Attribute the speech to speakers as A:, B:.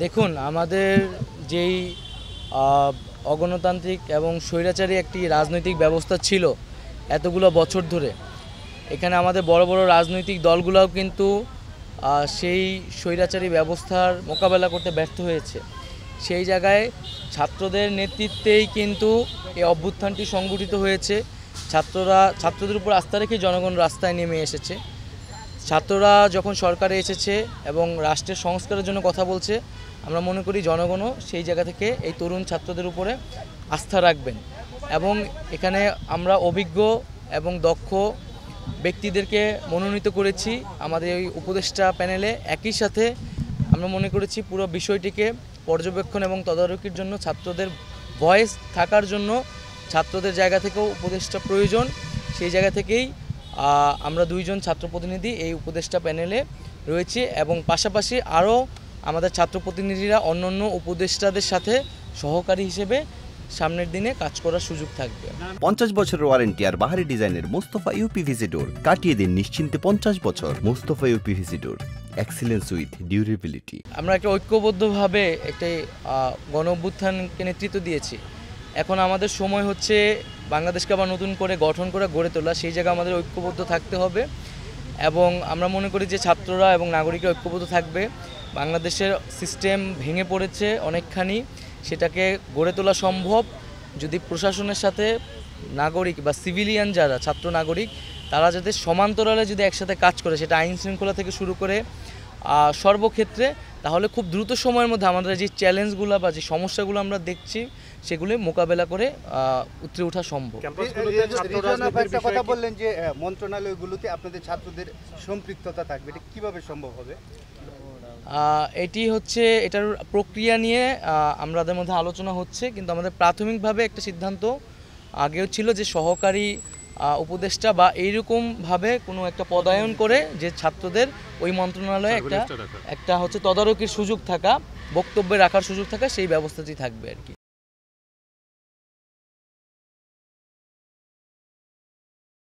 A: দেখুন আমাদের যেই আহ, অগণতান্ত্রিক এবং স্বৈরাচারী একটি রাজনৈতিক ব্যবস্থা ছিল এতগুলো বছর ধরে, এখানে আমাদের বড় বড় রাজনৈতিক দলগুলোও কিন্তু সেই স্বৈরাচারী ব্যবস্থার মোকাবেলা করতে ব্যর্থ হয়েছে। সেই জায়গায় ছাত্রদের নেতৃত্বেই কিন্তু এই অভ্যুত্থানটি সংগঠিত হয়েছে। ছাত্রদের উপর আস্থা রেখে জনগণ রাস্তায় নেমে এসেছে। ছাত্ররা যখন সরকারে এসেছে এবং রাষ্ট্রের সংস্কারের জন্য কথা বলছে, আমরা মনে করি জনগণও সেই জায়গা থেকে এই তরুণ ছাত্রদের উপরে আস্থা রাখবেন। এবং এখানে আমরা অভিজ্ঞ এবং দক্ষ ব্যক্তিদেরকে মনোনীত করেছি আমাদের এই উপদেষ্টা প্যানেলে। একই সাথে আমরা মনে করেছি পুরো বিষয়টিকে পর্যবেক্ষণ এবং তদারকির জন্য ছাত্রদের ভয়েস থাকার জন্য ছাত্রদের জায়গা থেকেও উপদেষ্টা প্রয়োজন। সেই জায়গা থেকেই আমরা দুইজন ছাত্র প্রতিনিধি এই উপদেষ্টা প্যানেলে রয়েছি এবং পাশাপাশি আরও আমাদের ছাত্র প্রতিনিধিরা অন্যান্য উপদেষ্টাদের সাথে সহকারী হিসেবে সামনের দিনে কাজ করার সুযোগ থাকবে।
B: 50 বছরের ওয়ারেন্টি আর বাহারি ডিজাইনের মুস্তফা ইউপিভিসি ডোর, কাটিয়ে দিন নিশ্চিন্তে 50 বছর। Mustafa uPVC door, excellence with durability.
A: আমরা একটা ঐক্যবদ্ধভাবে একটি গণ অভ্যুত্থানকে নেতৃত্ব দিয়েছি। এখন আমাদের সময় হচ্ছে বাংলাদেশকে আবার নতুন করে গঠন করে গড়ে তোলা। সেই জায়গায় আমাদের ঐক্যবদ্ধ থাকতে হবে এবং আমরা মনে করি যে ছাত্ররা এবং নাগরিকরা ঐক্যবদ্ধ থাকবে। বাংলাদেশের সিস্টেম ভেঙে পড়েছে অনেকখানি, সেটাকে গড়ে তোলা সম্ভব যদি প্রশাসনের সাথে নাগরিক বা সিভিলিয়ান যারা ছাত্র নাগরিক তারা যাতে সমান্তরালে যদি একসাথে কাজ করে, সেটা আইন শৃঙ্খলা থেকে শুরু করে সর্বক্ষেত্রে, তাহলে খুব দ্রুত সময়ের মধ্যে আমাদের যে চ্যালেঞ্জগুলো বা যে সমস্যাগুলো আমরা দেখছি সেগুলো মোকাবেলা করে উতরে ওঠা সম্ভব।
C: একটা কথা বললেন যে মন্ত্রণালয়গুলোতে আপনাদের ছাত্রদের সম্পৃক্ততা থাকবে, এটা কিভাবে সম্ভব হবে?
A: এটি হচ্ছে এটার প্রক্রিয়া নিয়ে আমাদের মধ্যে আলোচনা হচ্ছে, কিন্তু আমাদের প্রাথমিকভাবে একটা সিদ্ধান্ত আগেও ছিল যে সহকারী উপদেষ্টা বা এইরকমভাবে কোনো একটা পদায়ন করে যে ছাত্রদের ওই মন্ত্রণালয়ে একটা হচ্ছে তদারকির সুযোগ থাকা, বক্তব্যে রাখার সুযোগ থাকা, সেই ব্যবস্থাটি থাকবে আর কি।